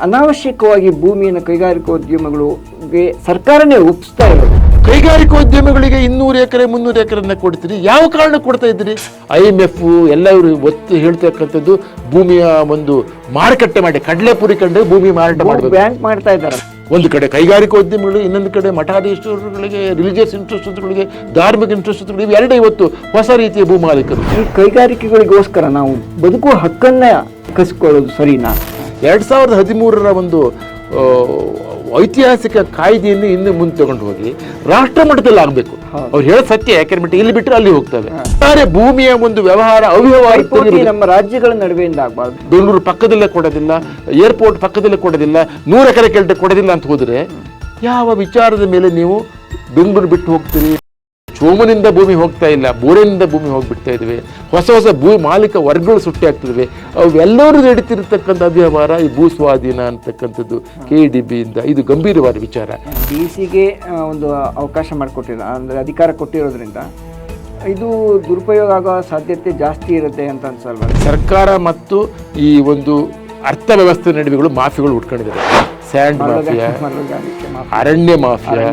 ಅನಾವಶ್ಯಕವಾಗಿ ಭೂಮಿಯನ್ನು ಕೈಗಾರಿಕೋದ್ಯಮಗಳಿಗೆ ಸರ್ಕಾರನೇ ಒಪ್ಪಿಸ್ತಾ ಇರೋದು. ಕೈಗಾರಿಕೋದ್ಯಮಿಗಳಿಗೆ 200 ಎಕರೆ 300 ಎಕರೆನ್ನ ಕೊಡ್ತೀರಿ, ಯಾವ ಕಾರಣ ಕೊಡ್ತಾ ಇದ್ದೀರಿ? IMF ಎಲ್ಲರೂ ಒತ್ತು ಹೇಳ್ತಕ್ಕಂಥದ್ದು ಭೂಮಿಯ ಒಂದು ಮಾರುಕಟ್ಟೆ ಮಾಡಿ, ಕಡಲೆಪುರಿ ಕಂಡು ಭೂಮಿ ಮಾರಾಟ ಮಾಡಬೇಕು, ಬ್ಯಾಂಕ್ ಮಾಡ್ತಾ ಇದ್ದಾರೆ. ಒಂದು ಕಡೆ ಕೈಗಾರಿಕೋದ್ಯಮಿಗಳು, ಇನ್ನೊಂದು ಕಡೆ ಮಠಾಧೀಶ್ವರಗಳಿಗೆ, ರಿಲಿಜಿಯಸ್ ಇಂಟ್ರೆಸ್ಟ್ಗಳಿಗೆ, ಧಾರ್ಮಿಕ ಇಂಟ್ರೆಸ್ಟ್ಗಳಿಗೆ, ಇವೆರಡೇ ಇವತ್ತು ಹೊಸ ರೀತಿಯ ಭೂ ಮಾಲೀಕರು. ಈ ಕೈಗಾರಿಕೆಗಳಿಗೋಸ್ಕರ ನಾವು ಬದುಕುವ ಹಕ್ಕನ್ನ ಕಸಿಕೊಳ್ಳೋದು ಸರಿನಾ? 2013ರ ಒಂದು ಐತಿಹಾಸಿಕ ಕಾಯ್ದೆಯನ್ನು ಇನ್ನು ಮುಂದೆ ತಗೊಂಡು ಹೋಗಿ ರಾಷ್ಟ್ರ ಮಟ್ಟದಲ್ಲಿ ಆಗಬೇಕು. ಅವ್ರು ಹೇಳೋ ಸತ್ಯ, ಯಾಕೆಂದ್ರೆ ಇಲ್ಲಿ ಬಿಟ್ಟರೆ ಅಲ್ಲಿ ಹೋಗ್ತವೆ. ಆದರೆ ಭೂಮಿಯ ಒಂದು ವ್ಯವಹಾರ ಅವ್ಯವಹಾರ ನಮ್ಮ ರಾಜ್ಯಗಳ ನಡುವೆಯಿಂದ ಆಗಬಾರ್ದು. ಬೆಂಗಳೂರು ಪಕ್ಕದಲ್ಲೇ ಕೊಡೋದಿಲ್ಲ, ಏರ್ಪೋರ್ಟ್ ಪಕ್ಕದಲ್ಲೇ ಕೊಡೋದಿಲ್ಲ, 100 ಎಕರೆ ಕೆಳಗೆ ಕೊಡೋದಿಲ್ಲ ಅಂತ ಹೋದರೆ ಯಾವ ವಿಚಾರದ ಮೇಲೆ ನೀವು ಬೆಂಗಳೂರು ಬಿಟ್ಟು ಹೋಗ್ತೀರಿ? ಸೋಮನಿಂದ ಭೂಮಿ ಹೋಗ್ತಾ ಇಲ್ಲ, ಬೋರಿನಿಂದ ಭೂಮಿ ಹೋಗ್ಬಿಡ್ತಾ ಇದ್ವಿ. ಹೊಸ ಹೊಸ ಭೂ ಮಾಲೀಕ ವರ್ಗಗಳು ಸೃಷ್ಟಿ ಆಗ್ತಿದ್ವಿ. ಅವೆಲ್ಲರೂ ನಡೀತಿರ್ತಕ್ಕಂಥ ಅವ್ಯವಹಾರ ಈ ಭೂ ಸ್ವಾಧೀನ ಅಂತಕ್ಕಂಥದ್ದು KDB ಇಂದ ಇದು ಗಂಭೀರವಾದ ವಿಚಾರ. DCಗೆ ಒಂದು ಅವಕಾಶ ಮಾಡಿಕೊಟ್ಟಿರೋ, ಅಂದರೆ ಅಧಿಕಾರ ಕೊಟ್ಟಿರೋದ್ರಿಂದ ಇದು ದುರುಪಯೋಗ ಆಗೋ ಸಾಧ್ಯತೆ ಜಾಸ್ತಿ ಇರುತ್ತೆ ಅಂತ ಅನ್ಸಲ್ವ? ಸರ್ಕಾರ ಮತ್ತು ಈ ಒಂದು ಅರ್ಥವ್ಯವಸ್ಥೆ ನಡುವೆಗಳು ಮಾಫಿಯಾಗಳು ಉಟ್ಕೊಂಡಿದ್ದಾರೆ. ಸ್ಯಾಂಡ್ ಮಾಫಿಯಾ, ಅರಣ್ಯ ಮಾಫಿಯಾ,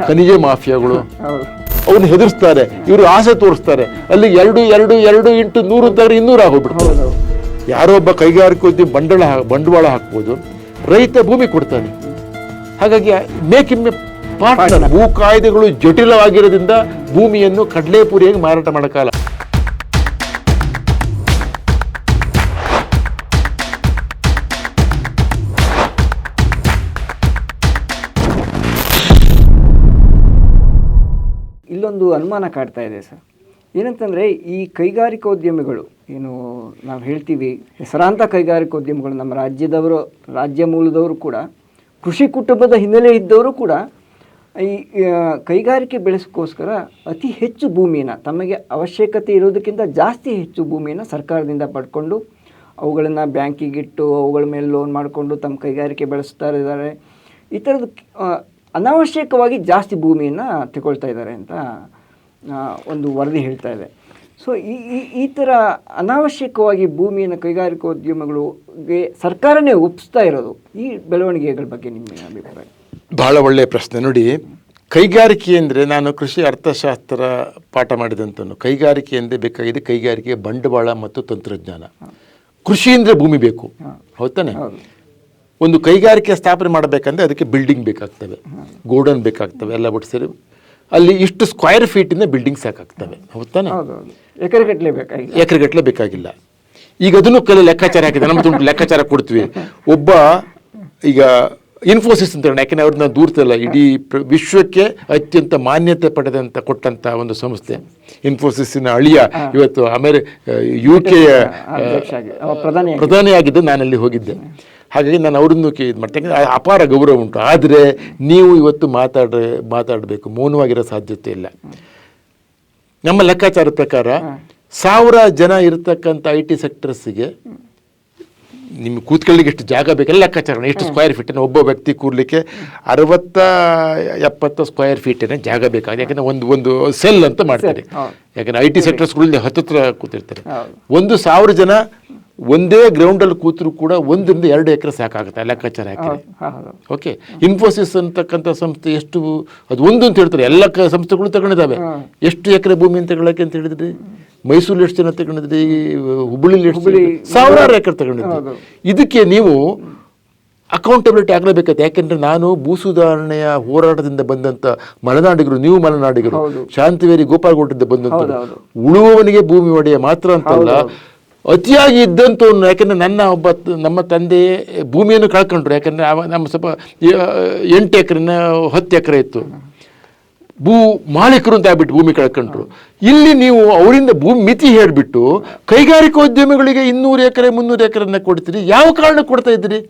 ಖನಿಜ ಮಾಫಿಯಾಗಳು ಅವ್ರನ್ನ ಹೆದರ್ಸ್ತಾರೆ, ಇವರು ಆಸೆ ತೋರಿಸ್ತಾರೆ. ಅಲ್ಲಿ 2 ಇಂಟು 100 ಅಂತಾರೆ 200 ಆಗೋಗ್ಬಿಡ್ತಾರೆ. ಯಾರೋ ಒಬ್ಬ ಕೈಗಾರಿಕೋದ್ಯಮ ಬಂಡವಾಳ ಹಾಕ್ಬೋದು, ರೈತ ಭೂಮಿ ಕೊಡ್ತಾನೆ. ಹಾಗಾಗಿ ಮೇಕ್ ಇಮ್ ಎ ಪಾರ್ಟ್ನರ್. ಭೂ ಕಾಯ್ದೆಗಳು ಜಟಿಲವಾಗಿರೋದ್ರಿಂದ ಭೂಮಿಯನ್ನು ಕಡಲೆಪುರಿಯಾಗಿ ಮಾರಾಟ ಮಾಡೋಕ್ಕಾಗಲ್ಲ. ಇಲ್ಲೊಂದು ಅನುಮಾನ ಕಾಡ್ತಾ ಇದೆ ಸರ್. ಏನಂತಂದರೆ ಈ ಕೈಗಾರಿಕೋದ್ಯಮಿಗಳು ಏನು ನಾವು ಹೇಳ್ತೀವಿ, ಹೆಸರಾಂತ ಕೈಗಾರಿಕೋದ್ಯಮಿಗಳು ನಮ್ಮ ರಾಜ್ಯ ಮೂಲದವರು ಕೂಡ, ಕೃಷಿ ಕುಟುಂಬದ ಹಿನ್ನೆಲೆ ಇದ್ದವರು ಕೂಡ ಈ ಕೈಗಾರಿಕೆ ಬೆಳೆಸೋಕ್ಕೋಸ್ಕರ ಅತಿ ಹೆಚ್ಚು ಭೂಮಿಯನ್ನು, ತಮಗೆ ಅವಶ್ಯಕತೆ ಇರೋದಕ್ಕಿಂತ ಜಾಸ್ತಿ ಹೆಚ್ಚು ಭೂಮಿಯನ್ನು ಸರ್ಕಾರದಿಂದ ಪಡ್ಕೊಂಡು ಅವುಗಳನ್ನು ಬ್ಯಾಂಕಿಗಿಟ್ಟು ಅವುಗಳ ಮೇಲೆ ಲೋನ್ ಮಾಡಿಕೊಂಡು ತಮ್ಮ ಕೈಗಾರಿಕೆ ಬೆಳೆಸ್ತಾ ಇದ್ದಾರೆ. ಈ ಥರದ್ದು ಅನಾವಶ್ಯಕವಾಗಿ ಜಾಸ್ತಿ ಭೂಮಿಯನ್ನು ತಗೊಳ್ತಾ ಇದ್ದಾರೆ ಅಂತ ಒಂದು ವರದಿ ಹೇಳ್ತಾ ಇದೆ. ಸೊ ಈ ಥರ ಅನಾವಶ್ಯಕವಾಗಿ ಭೂಮಿಯನ್ನು ಕೈಗಾರಿಕೋದ್ಯಮಗಳಿಗೆ ಸರ್ಕಾರನೇ ಒಪ್ಪಿಸ್ತಾ ಇರೋದು, ಈ ಬೆಳವಣಿಗೆಗಳ ಬಗ್ಗೆ ನಿಮ್ಮ ಅಭಿಪ್ರಾಯ? ಬಹಳ ಒಳ್ಳೆಯ ಪ್ರಶ್ನೆ. ನೋಡಿ, ಕೈಗಾರಿಕೆ ಅಂದರೆ, ನಾನು ಕೃಷಿ ಅರ್ಥಶಾಸ್ತ್ರ ಪಾಠ ಮಾಡಿದಂತನು, ಕೈಗಾರಿಕೆ ಅಂದರೆ ಬೇಕಾಗಿದೆ ಕೈಗಾರಿಕೆಗೆ ಬಂಡವಾಳ ಮತ್ತು ತಂತ್ರಜ್ಞಾನ. ಕೃಷಿ ಅಂದರೆ ಭೂಮಿ ಬೇಕು, ಹೌದಾನೆ? ಒಂದು ಕೈಗಾರಿಕೆ ಸ್ಥಾಪನೆ ಮಾಡಬೇಕಂದ್ರೆ ಅದಕ್ಕೆ ಬಿಲ್ಡಿಂಗ್ ಬೇಕಾಗ್ತವೆ, ಗೋಡನ್ ಬೇಕಾಗ್ತವೆ, ಎಲ್ಲ ಒಟ್ಟು ಸೇರಿ ಅಲ್ಲಿ ಇಷ್ಟು ಸ್ಕ್ವೇರ್ ಫೀಟಿಂದ ಬಿಲ್ಡಿಂಗ್ ಸಾಕಾಗ್ತವೆ, ಹೌದಾನೆ? ಎಕರೆಗಟ್ಟಲೆ ಬೇಕಾಗಿಲ್ಲ. ಈಗ ಅದನ್ನು ಕೆಲವು ಲೆಕ್ಕಾಚಾರ ಹಾಕಿದೆ, ನಮ್ಮದು ಲೆಕ್ಕಾಚಾರ ಕೊಡ್ತೀವಿ. ಒಬ್ಬ ಈಗ ಇನ್ಫೋಸಿಸ್ ಅಂತ, ಯಾಕೆಂದರೆ ಅವ್ರನ್ನ ದೂರ್ತಲ್ಲ, ಇಡೀ ವಿಶ್ವಕ್ಕೆ ಅತ್ಯಂತ ಮಾನ್ಯತೆ ಪಡೆದಂಥ ಕೊಟ್ಟಂಥ ಒಂದು ಸಂಸ್ಥೆ ಇನ್ಫೋಸಿಸ್ನ ಅಳಿಯ ಇವತ್ತು UK ಪ್ರಧಾನಿಯಾಗಿದ್ದು ನಾನಲ್ಲಿ ಹೋಗಿದ್ದೆ. ಹಾಗಾಗಿ ನಾನು ಅವ್ರನ್ನು ಇದು ಮಾಡ್ತೇನೆ, ಅಪಾರ ಗೌರವ ಉಂಟು. ಆದರೆ ನೀವು ಇವತ್ತು ಮಾತಾಡಬೇಕು, ಮೌನವಾಗಿರೋ ಸಾಧ್ಯತೆ ಇಲ್ಲ. ನಮ್ಮ ಲೆಕ್ಕಾಚಾರದ ಪ್ರಕಾರ 1000 ಜನ ಇರತಕ್ಕಂಥ IT ಸೆಕ್ಟರ್ಸಿಗೆ ನಿಮ್ಗೆ ಕೂತ್ಕೊಳ್ಳಿಕ್ಕೆ ಎಷ್ಟು ಜಾಗ ಬೇಕೆಲ್ಲ ಲೆಕ್ಕಾಚಾರ, ಎಷ್ಟು ಸ್ಕ್ವೇರ್ ಫೀಟನ್ನು ಒಬ್ಬ ವ್ಯಕ್ತಿ ಕೂರ್ಲಿಕ್ಕೆ 60-70 ಸ್ಕ್ವೇರ್ ಫೀಟಿನ ಜಾಗ ಬೇಕಾಗಿದೆ. ಯಾಕಂದರೆ ಒಂದು ಸೆಲ್ ಅಂತ ಮಾಡ್ತಾರೆ. ಯಾಕಂದರೆ IT ಸೆಕ್ಟರ್ಸ್ಗಳಲ್ಲಿ ಹತ್ತಿರ ಕೂತಿರ್ತಾರೆ. 1000 ಜನ ಒಂದೇ ಗ್ರೌಂಡಲ್ಲಿ ಕೂತರು ಕೂಡ 1-2 ಎಕರೆ ಸಾಕಾಗುತ್ತೆ ಲೆಕ್ಕಾಚಾರ ಹಾಕಿದೆ. ಓಕೆ, ಇನ್ಫೋಸಿಸ್ ಅಂತಕ್ಕಂಥ ಸಂಸ್ಥೆ ಎಷ್ಟು, ಅದು ಒಂದು ಅಂತ ಹೇಳ್ತಾರೆ, ಎಲ್ಲ ಸಂಸ್ಥೆಗಳು ತಗೊಂಡಿದ್ದಾವೆ. ಎಷ್ಟು ಎಕರೆ ಭೂಮಿ ಅಂತ ತಗೊಳ್ಳೋಕೆ ಅಂತ ಹೇಳಿದ್ರಿ? ಮೈಸೂರು ಎಷ್ಟು ಜನ ತಗೊಂಡಿದ್ರಿ? ಹುಬ್ಬಳ್ಳಿಲಿ ಎಷ್ಟು? 1000 ಎಕರೆ ತಗೊಂಡಿದ್ರಿ. ಇದಕ್ಕೆ ನೀವು ಅಕೌಂಟಬಿಲಿಟಿ ಆಗಲೇಬೇಕಾಗುತ್ತೆ. ಯಾಕೆಂದರೆ ನಾನು ಭೂ ಸುಧಾರಣೆಯ ಹೋರಾಟದಿಂದ ಬಂದಂಥ ಮಲೆನಾಡಿಗರು, ನೀವು ಮಲೆನಾಡಿಗರು, ಶಾಂತಿವೇರಿ ಗೋಪಾಲಗೌಡರಿಂದ ಬಂದಂಥ ಉಳುವವನಿಗೆ ಭೂಮಿ ಒಡೆಯ ಮಾತ್ರ ಅಂತಲ್ಲ, ಅತಿಯಾಗಿ ಇದ್ದಂಥವ್ನು. ಯಾಕೆಂದರೆ ನಮ್ಮ ತಂದೆ ಭೂಮಿಯನ್ನು ಕಳ್ಕೊಂಡ್ರು. ಯಾಕೆಂದರೆ ನಮ್ಮ ಸ್ವಲ್ಪ 8 ಎಕರೆನ 10 ಎಕರೆ ಇತ್ತು. ಭೂ ಮಾಲೀಕರು ಅಂತ ಆಗ್ಬಿಟ್ಟು ಭೂಮಿ ಕಳ್ಕೊಂಡ್ರು. ಇಲ್ಲಿ ನೀವು ಅವರಿಂದ ಭೂಮಿ ಮಿತಿ ಹೇಳಿಬಿಟ್ಟು ಕೈಗಾರಿಕೋದ್ಯಮಿಗಳಿಗೆ 200 ಎಕರೆ 300 ಎಕರೆನ ಕೊಡ್ತೀರಿ, ಯಾವ ಕಾರಣ ಕೊಡ್ತಾ ಇದ್ದೀರಿ?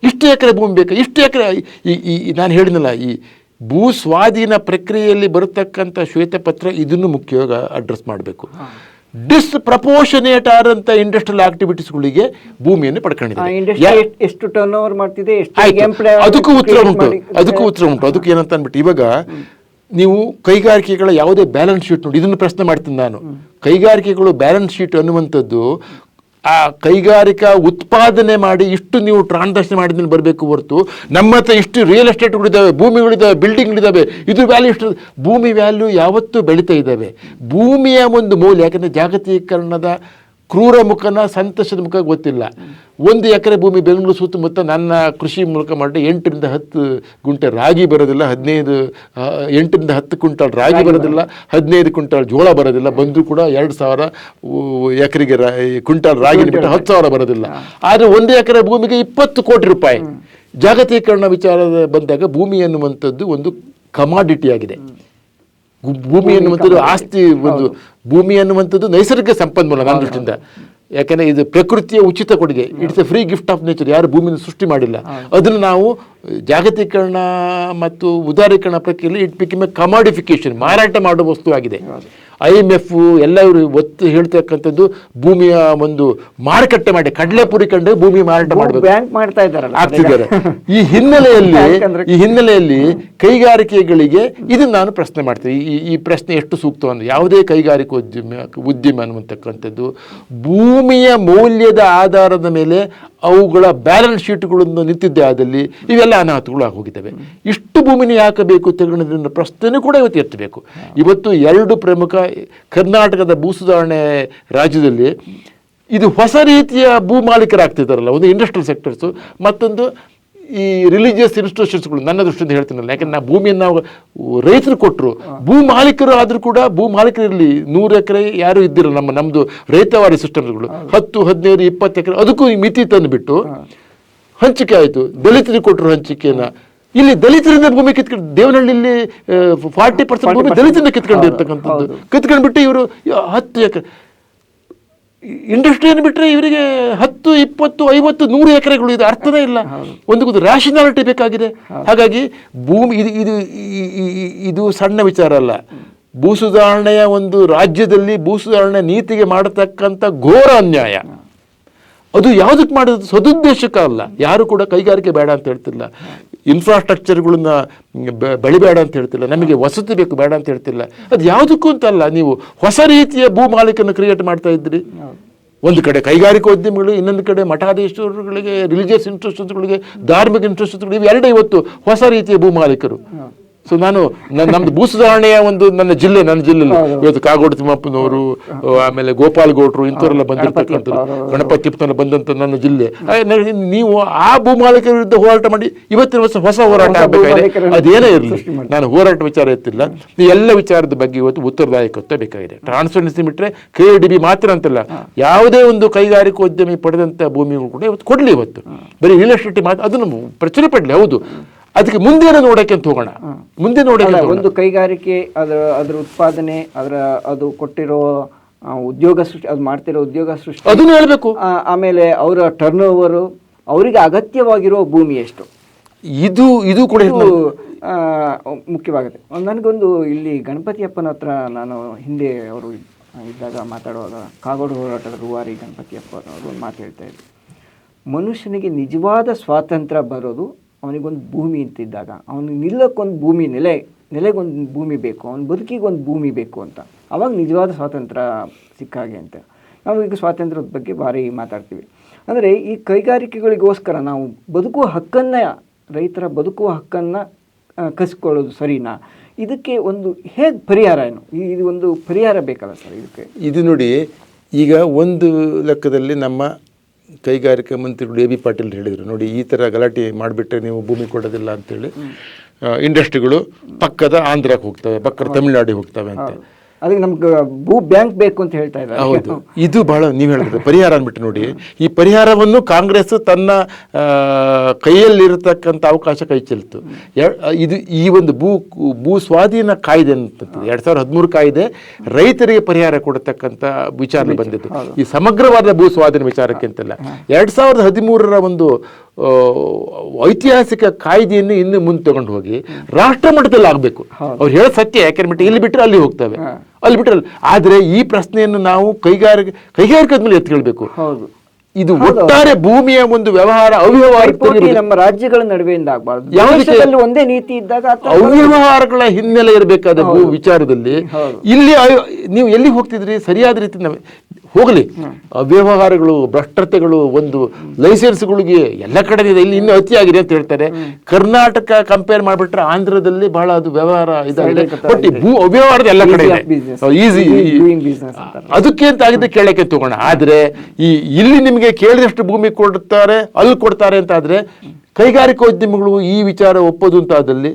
ಇಷ್ಟು ಎಕರೆ ಭೂಮಿ ಬೇಕು, ಇಷ್ಟು ಎಕರೆ. ನಾನು ಹೇಳಿದ್ನಲ್ಲ, ಈ ಭೂ ಸ್ವಾಧೀನ ಪ್ರಕ್ರಿಯೆಯಲ್ಲಿ ಬರತಕ್ಕಂಥ ಶ್ವೇತಪತ್ರ ಇದನ್ನು ಮುಖ್ಯವಾಗಿ ಅಡ್ರೆಸ್ ಮಾಡಬೇಕು. ಡಿಸ್ಪ್ರಪೋರ್ಷನೇಟ್ ಆದಂಥ ಇಂಡಸ್ಟ್ರಿಯಲ್ ಆಕ್ಟಿವಿಟೀಸ್ಗಳಿಗೆ ಭೂಮಿಯನ್ನು ಪಡ್ಕೊಂಡಿದ್ದಾರೆ. ಎಷ್ಟು ಟರ್ನ್ ಓವರ್ ಮಾಡ್ತಿದೆ, ಅದಕ್ಕೂ ಉತ್ತರ ಉಂಟು. ಅದಕ್ಕೆ ಏನಂತ ಅಂದ್ಬಿಟ್ಟು, ಇವಾಗ ನೀವು ಕೈಗಾರಿಕೆಗಳ ಯಾವುದೇ ಬ್ಯಾಲೆನ್ಸ್ ಶೀಟ್ ನೋಡಿ, ಇದನ್ನು ಪ್ರಶ್ನೆ ಮಾಡ್ತೀನಿ ನಾನು. ಕೈಗಾರಿಕೆಗಳು ಬ್ಯಾಲೆನ್ಸ್ ಶೀಟ್ ಅನ್ನುವಂಥದ್ದು ಆ ಕೈಗಾರಿಕಾ ಉತ್ಪಾದನೆ ಮಾಡಿ ಇಷ್ಟು ನೀವು ಟ್ರಾನ್ಸಾಕ್ಷನ್ ಮಾಡಿದ್ಮೇಲೆ ಬರಬೇಕು ಹೊರತು ನಮ್ಮ ಹತ್ರ ಇಷ್ಟು ರಿಯಲ್ ಎಸ್ಟೇಟ್ಗಳಿದ್ದಾವೆ, ಭೂಮಿಗಳಿದ್ದಾವೆ, ಬಿಲ್ಡಿಂಗ್ಗಳಿದ್ದಾವೆ, ಇದು ವ್ಯಾಲ್ಯೂ ಇಷ್ಟು. ಭೂಮಿ ವ್ಯಾಲ್ಯೂ ಯಾವತ್ತೂ ಬೆಳೀತಾ ಇದ್ದಾವೆ. ಭೂಮಿಯ ಒಂದು ಮೌಲ್ಯ, ಯಾಕಂದರೆ ಜಾಗತೀಕರಣದ ಕ್ರೂರ ಮುಖನ ಸಂತೋಷದ ಮುಖ ಗೊತ್ತಿಲ್ಲ. 1 ಎಕರೆ ಭೂಮಿ ಬೆಂಗಳೂರು ಸುತ್ತಮುತ್ತ ನನ್ನ ಕೃಷಿ ಮೂಲಕ ಮಾಡಿ 8 ರಿಂದ 10 ಗುಂಟೆ ರಾಗಿ ಬರೋದಿಲ್ಲ, 8 ರಿಂದ 10 ಕ್ವಿಂಟಾಲ್ ರಾಗಿ ಬರೋದಿಲ್ಲ, 15 ಕ್ವಿಂಟಾಲ್ ಜೋಳ ಬರೋದಿಲ್ಲ. ಬಂದರೂ ಕೂಡ 2,000 ಎಕರೆಗೆ ಕ್ವಿಂಟಾಲ್ ರಾಗಿ ಬಿಟ್ಟು 10,000 ಬರೋದಿಲ್ಲ. ಆದರೆ 1 ಎಕರೆ ಭೂಮಿಗೆ 20 ಕೋಟಿ ರೂಪಾಯಿ. ಜಾಗತೀಕರಣ ವಿಚಾರದ ಬಂದಾಗ ಭೂಮಿ ಅನ್ನುವಂಥದ್ದು ಒಂದು ಕಮಾಡಿಟಿ ಆಗಿದೆ. ಭೂಮಿ ಅನ್ನುವಂಥದ್ದು ಆಸ್ತಿ, ಒಂದು ಭೂಮಿ ಅನ್ನುವಂಥದ್ದು ನೈಸರ್ಗಿಕ ಸಂಪನ್ಮೂಲ ನನ್ನ ದೃಷ್ಟಿಯಿಂದ. ಯಾಕೆಂದರೆ ಇದು ಪ್ರಕೃತಿಯ ಉಚಿತ ಕೊಡುಗೆ, it's A free gift of nature. ಯಾರು ಭೂಮಿಯನ್ನು ಸೃಷ್ಟಿ ಮಾಡಿಲ್ಲ. ಅದನ್ನು ನಾವು ಜಾಗತೀಕರಣ ಮತ್ತು ಉದಾರೀಕರಣ ಪ್ರಕ್ರಿಯೆಯಲ್ಲಿ ಇಟ್ ಬಿಕಮ್ ಎ ಕಮಾಡಿಫಿಕೇಶನ್, ಮಾರಾಟ ಮಾಡುವ ವಸ್ತು ಆಗಿದೆ. IMF ಎಲ್ಲರೂ ಒತ್ತು ಹೇಳ್ತಕ್ಕಂಥದ್ದು ಭೂಮಿಯ ಒಂದು ಮಾರುಕಟ್ಟೆ ಮಾಡಿ, ಕಡಲೆಪುರಿ ಕಂಡು ಭೂಮಿ ಮಾರಾಟ ಮಾಡಬೇಕು, ಬ್ಯಾಂಕ್ ಮಾಡ್ತಾ ಇದ್ದಾರಲ್ಲ, ಆಗ್ತಿದ್ದಾರೆ. ಈ ಹಿನ್ನೆಲೆಯಲ್ಲಿ ಕೈಗಾರಿಕೆಗಳಿಗೆ ಇದನ್ನು ನಾನು ಪ್ರಶ್ನೆ ಮಾಡ್ತೀನಿ. ಈ ಪ್ರಶ್ನೆ ಎಷ್ಟು ಸೂಕ್ತ ಅಂದ್ರೆ, ಯಾವುದೇ ಕೈಗಾರಿಕಾ ಉದ್ಯಮ ಅನ್ನುವಂತಕ್ಕಂಥದ್ದು ಭೂಮಿಯ ಮೌಲ್ಯದ ಆಧಾರದ ಮೇಲೆ ಅವುಗಳ ಬ್ಯಾಲೆನ್ಸ್ ಶೀಟ್ಗಳನ್ನು ನಿಂತಿದ್ದೇ ಆದಲ್ಲಿ ಇವೆಲ್ಲ ಅನಾಹುತಗಳು ಆಗೋಗಿದ್ದಾವೆ. ಇಷ್ಟು ಭೂಮಿನ ಯಾಕೆ ಬೇಕು ತೆಗೆದುಕೊಳ್ಳೋದ್ರಿಂದ ಪ್ರಶ್ನೆ ಕೂಡ ಇವತ್ತು ಎತ್ತಬೇಕು. ಇವತ್ತು 2 ಪ್ರಮುಖ ಕರ್ನಾಟಕದ ಭೂ ಸುಧಾರಣೆ ರಾಜ್ಯದಲ್ಲಿ ಇದು ಹೊಸ ರೀತಿಯ ಭೂ ಮಾಲೀಕರಾಗ್ತಿದ್ದಾರಲ್ಲ. ಒಂದು ಇಂಡಸ್ಟ್ರಿಯಲ್ ಸೆಕ್ಟರ್ಸು, ಮತ್ತೊಂದು ಈ ರಿಲಿಜಿಯಸ್ ಇನ್ಸ್ಟಿಟ್ಯೂಷನ್ಸ್ಗಳು. ನನ್ನ ದೃಷ್ಟಿಯಿಂದ ಹೇಳ್ತೀನಲ್ಲ, ಯಾಕಂದ್ರೆ ನಾವು ಭೂಮಿಯನ್ನು ನಾವು ರೈತರು ಕೊಟ್ಟರು, ಭೂ ಮಾಲೀಕರು ಆದರೂ ಕೂಡ ಭೂ ಮಾಲೀಕರಿರಲಿ. 100 ಎಕರೆ ಯಾರು ಇದ್ದಿರಲ್ಲ. ನಮ್ಮದು ರೈತವಾರಿ ಸಿಸ್ಟಮ್ಸ್ಗಳು 10, 15, 20 ಎಕರೆ ಅದಕ್ಕೂ ಮಿತಿ ತಂದುಬಿಟ್ಟು ಹಂಚಿಕೆ ಆಯಿತು. ದಲಿತರಿಗೆ ಕೊಟ್ಟರು ಹಂಚಿಕೆಯನ್ನು. ಇಲ್ಲಿ ದಲಿತರಿಂದ ಭೂಮಿ ಕಿತ್ಕೊಂಡು, ದೇವನಹಳ್ಳಿಯಲ್ಲಿ 40% ಭೂಮಿ ದಲಿತರಿಂದ ಕಿತ್ಕೊಂಡಿರ್ತಕ್ಕಂಥದ್ದು. ಕಿತ್ಕೊಂಡ್ಬಿಟ್ಟು ಇವರು 10 ಎಕರೆ ಇಂಡಸ್ಟ್ರಿಯನ್ನು ಬಿಟ್ಟರೆ ಇವರಿಗೆ 10, 20, 50, 100 ಎಕರೆಗಳು. ಇದು ಅರ್ಥನೇ ಇಲ್ಲ. ಒಂದು ರ್ಯಾಷನಾಲಿಟಿ ಬೇಕಾಗಿದೆ. ಹಾಗಾಗಿ ಭೂಮಿ ಇದು ಸಣ್ಣ ವಿಚಾರ ಅಲ್ಲ. ಭೂ ಸುಧಾರಣೆಯ ಒಂದು ರಾಜ್ಯದಲ್ಲಿ ಭೂ ಸುಧಾರಣೆ ನೀತಿಗೆ ಮಾಡತಕ್ಕಂಥ ಘೋರ ಅನ್ಯಾಯ. ಅದು ಯಾವುದಕ್ಕೆ ಮಾಡೋದು? ಸದುದ್ದೇಶಕ್ಕೆ ಅಲ್ಲ. ಯಾರು ಕೂಡ ಕೈಗಾರಿಕೆ ಬೇಡ ಅಂತ ಹೇಳ್ತಿಲ್ಲ, ಇನ್ಫ್ರಾಸ್ಟ್ರಕ್ಚರ್ಗಳನ್ನ ಬೆಳಿಬೇಡ ಅಂತ ಹೇಳ್ತಿಲ್ಲ, ನಮಗೆ ವಸತಿ ಬೇಕು ಬೇಡ ಅಂತ ಹೇಳ್ತಿಲ್ಲ. ಅದು ಯಾವುದಕ್ಕೂ ಅಂತಲ್ಲ. ನೀವು ಹೊಸ ರೀತಿಯ ಭೂ ಮಾಲೀಕನ್ನು ಕ್ರಿಯೇಟ್ ಮಾಡ್ತಾ ಇದ್ರಿ. ಒಂದು ಕಡೆ ಕೈಗಾರಿಕೋದ್ಯಮಿಗಳು, ಇನ್ನೊಂದು ಕಡೆ ಮಠಾಧೀಶ್ವರಗಳಿಗೆ, ರಿಲಿಜಿಯಸ್ ಇನ್ಸ್ಟಿಟ್ಯೂಷನ್ಸ್ಗಳಿಗೆ, ಧಾರ್ಮಿಕ ಇನ್ಸ್ಟಿಟ್ಯೂಷನ್ಸ್ಗಳು, ಇವೆರಡೇ ಇವತ್ತು ಹೊಸ ರೀತಿಯ ಭೂ ಮಾಲೀಕರು. ಸೊ ನಾನು ನಮ್ದು ಭೂ ಸುಧಾರಣೆಯ ಒಂದು ನನ್ನ ಜಿಲ್ಲೆ ಇವತ್ತು ಕಾಗೋಡು ತಿಮ್ಮಪ್ಪನವರು, ಆಮೇಲೆ ಗೋಪಾಲ್ ಗೌಡ್ರು, ಇಂಥವರೆಲ್ಲ ಬಂದಿರ್ತಕ್ಕಂಥದ್ದು, ಗಣಪತಿ ತಿಪ್ಪನ ಬಂದಂಥ ನನ್ನ ಜಿಲ್ಲೆ. ನೀವು ಆ ಭೂ ಮಾಲೀಕರ ವಿರುದ್ಧ ಹೋರಾಟ ಮಾಡಿ ಇವತ್ತಿನ ಹೊಸ ಹೋರಾಟ ಆಗಬೇಕಾಗಿದೆ. ಅದೇನೇ ಇರಲಿ, ನಾನು ಹೋರಾಟ ವಿಚಾರ ಎತ್ತಿಲ್ಲ. ಈ ಎಲ್ಲ ವಿಚಾರದ ಬಗ್ಗೆ ಇವತ್ತು ಉತ್ತರದಾಯಕತ್ವ ಬೇಕಾಗಿದೆ. ಟ್ರಾನ್ಸ್ಪರೆನ್ಸಿ ಬಿಟ್ಟರೆ KDB ಮಾತ್ರ ಅಂತಲ್ಲ, ಯಾವುದೇ ಒಂದು ಕೈಗಾರಿಕೋದ್ಯಮಿ ಪಡೆದಂಥ ಭೂಮಿಗಳು ಕೂಡ ಇವತ್ತು ಕೊಡಲಿ. ಇವತ್ತು ಬರೀ ರಿಯಲ್ ಎಸ್ಟೇಟ್ ಮಾತ್ರ ಅದನ್ನು ಪ್ರಚುರ ಪಡಲಿ. ಹೌದು, ಅದಕ್ಕೆ ಮುಂದೇನೋ ನೋಡೋಕೆ ಅಂತ ಹೋಗೋಣ. ಮುಂದೆ ನೋಡೋಕೆ ಒಂದು ಕೈಗಾರಿಕೆ ಅದರ ಉತ್ಪಾದನೆ, ಅದು ಕೊಟ್ಟಿರೋ ಉದ್ಯೋಗ ಸೃಷ್ಟಿ, ಅದು ಮಾಡ್ತಿರೋ ಉದ್ಯೋಗ ಸೃಷ್ಟಿ ಅದನ್ನು ಹೇಳಬೇಕು. ಆಮೇಲೆ ಅವರ ಟರ್ನ್ ಓವರು, ಅವರಿಗೆ ಅಗತ್ಯವಾಗಿರೋ ಭೂಮಿ ಎಷ್ಟು, ಇದು ಕೂಡ ಮುಖ್ಯವಾಗುತ್ತೆ. ನನಗೊಂದು ಇಲ್ಲಿ ಗಣಪತಿಯಪ್ಪನ ಹತ್ರ ನಾನು ಹಿಂದೆ ಅವರು ಇದ್ದಾಗ ಮಾತಾಡುವಾಗ ಕಾಗೋಡು ಹೋರಾಟದ ರೂವಾರಿ ಗಣಪತಿಯಪ್ಪ ಅವರು ಒಂದು ಮಾತು ಹೇಳ್ತಾ ಇದ್ರು. ಮನುಷ್ಯನಿಗೆ ನಿಜವಾದ ಸ್ವಾತಂತ್ರ್ಯ ಬರೋದು ಅವನಿಗೊಂದು ಭೂಮಿ ಅಂತಿದ್ದಾಗ, ಅವನಿಗೆ ನಿಲ್ಲಕ್ಕೊಂದು ಭೂಮಿ, ನೆಲೆಗೊಂದು ಭೂಮಿ ಬೇಕು, ಅವನ ಬದುಕಿಗೊಂದು ಭೂಮಿ ಬೇಕು ಅಂತ. ಅವಾಗ ನಿಜವಾದ ಸ್ವಾತಂತ್ರ್ಯ ಸಿಕ್ಕಾಗೆ ಅಂತ. ನಾವು ಈಗ ಸ್ವಾತಂತ್ರ್ಯದ ಬಗ್ಗೆ ಭಾರಿ ಮಾತಾಡ್ತೀವಿ. ಅಂದರೆ ಈ ಕೈಗಾರಿಕೆಗಳಿಗೋಸ್ಕರ ನಾವು ಬದುಕುವ ಹಕ್ಕನ್ನು, ರೈತರ ಬದುಕುವ ಹಕ್ಕನ್ನು ಕಸಿಕೊಳ್ಳೋದು ಸರಿನಾ? ಇದಕ್ಕೆ ಒಂದು ಹೇಗೆ ಪರಿಹಾರ, ಏನು ಇದು ಒಂದು ಪರಿಹಾರ ಬೇಕಲ್ಲ ಸರ್ ಇದಕ್ಕೆ? ಇದು ನೋಡಿ, ಈಗ ಒಂದು ಲೆಕ್ಕದಲ್ಲಿ ನಮ್ಮ ಕೈಗಾರಿಕಾ ಮಂತ್ರಿಗಳು AB ಪಾಟೀಲ್ ಹೇಳಿದರು, ನೋಡಿ ಈ ಥರ ಗಲಾಟೆ ಮಾಡಿಬಿಟ್ರೆ ನೀವು ಭೂಮಿ ಕೊಡೋದಿಲ್ಲ ಅಂತೇಳಿ ಇಂಡಸ್ಟ್ರಿಗಳು ಪಕ್ಕದ ಆಂಧ್ರಕ್ಕೆ ಹೋಗ್ತವೆ, ಪಕ್ಕದ ತಮಿಳುನಾಡಿಗೆ ಹೋಗ್ತವೆ ಅಂತ. ಅದಕ್ಕೆ ನಮ್ಗೆ ಭೂ ಬ್ಯಾಂಕ್ ಬೇಕು ಅಂತ ಹೇಳ್ತಾ ಇದ್ದಾರೆ. ಹೌದು, ಇದು ಬಹಳ ನೀವು ಹೇಳಿದ್ರೆ ಪರಿಹಾರ ಅಂದ್ಬಿಟ್ಟು ನೋಡಿ, ಈ ಪರಿಹಾರವನ್ನು ಕಾಂಗ್ರೆಸ್ ತನ್ನ ಕೈಯಲ್ಲಿರತಕ್ಕಂಥ ಅವಕಾಶ ಕೈ ಚೆಲ್ತು. ಇದು ಈ ಒಂದು ಭೂ ಸ್ವಾಧೀನ ಕಾಯ್ದೆ ಅಂತಂತದ್ದು 2013 ಕಾಯ್ದೆ ರೈತರಿಗೆ ಪರಿಹಾರ ಕೊಡತಕ್ಕಂಥ ವಿಚಾರ ಬಂದಿದ್ದು. ಈ ಸಮಗ್ರವಾದ ಭೂ ಸ್ವಾಧೀನ ವಿಚಾರಕ್ಕೆ ಅಂತಲ್ಲ, 2013 ಒಂದು ಐತಿಹಾಸಿಕ ಕಾಯ್ದೆಯನ್ನು ಇನ್ನು ಮುಂದೆ ತಗೊಂಡು ಹೋಗಿ ರಾಷ್ಟ್ರ ಮಟ್ಟದಲ್ಲಿ ಆಗಬೇಕು. ಅವ್ರು ಹೇಳೋ ಸತ್ಯ, ಯಾಕೆಂದ್ರೆ ಇಲ್ಲಿ ಬಿಟ್ಟರೆ ಅಲ್ಲಿ ಹೋಗ್ತವೆ, ಅಲ್ಲಿ ಬಿಟ್ಟರೆ. ಆದರೆ ಈ ಪ್ರಶ್ನೆಯನ್ನು ನಾವು ಕೈಗಾರಿಕದ ಮೇಲೆ ಎತ್ಕೊಳ್ಬೇಕು. ಇದು ಒಟ್ಟಾರೆ ಭೂಮಿಯ ಒಂದು ವ್ಯವಹಾರ ಅವ್ಯವಹಾರ ನಮ್ಮ ರಾಜ್ಯಗಳ ನಡುವೆಯಿಂದ ಆಗಬಾರ್ದು. ಯಾವುದಕ್ಕೆ ಒಂದೇ ನೀತಿ ಇದ್ದಾಗ ಅವ್ಯವಹಾರಗಳ ಹಿನ್ನೆಲೆ ಇರಬೇಕಾದ ಭೂ ವಿಚಾರದಲ್ಲಿ ಇಲ್ಲಿ ನೀವು ಎಲ್ಲಿ ಹೋಗ್ತಿದ್ರಿ ಸರಿಯಾದ ರೀತಿ ಹೋಗಲಿ. ಅವ್ಯವಹಾರಗಳು, ಭ್ರಷ್ಟತೆಗಳು, ಒಂದು ಲೈಸೆನ್ಸ್ಗಳಿಗೆ ಎಲ್ಲ ಕಡೆ ಇದೆ, ಇಲ್ಲಿ ಇನ್ನೂ ಅತಿಯಾಗಿದೆ ಅಂತ ಹೇಳ್ತಾರೆ. ಕರ್ನಾಟಕ ಕಂಪೇರ್ ಮಾಡಿಬಿಟ್ರೆ ಆಂಧ್ರದಲ್ಲಿ ಬಹಳ ಅದು ವ್ಯವಹಾರ ಇದಾಗಿದೆ. ಬಟ್ ಭೂ ಅವ್ಯವಹಾರದ ಎಲ್ಲ ಕಡೆ ಇದೆ, ಈಸಿ. ಅದಕ್ಕೆ ಅಂತ ಆಗಿದ್ದೆ ಕೇಳಕ್ಕೆ ತಗೋಣ. ಆದ್ರೆ ಇಲ್ಲಿ ನಿಮಗೆ ಕೇಳಿದಷ್ಟು ಭೂಮಿ ಕೊಡ್ತಾರೆ, ಅಲ್ಲಿ ಕೊಡ್ತಾರೆ ಅಂತ ಆದ್ರೆ ಕೈಗಾರಿಕೋದ್ಯಮಿಗಳು ಈ ವಿಚಾರ ಒಪ್ಪೋದು ಅಂತ ಆದಲ್ಲಿ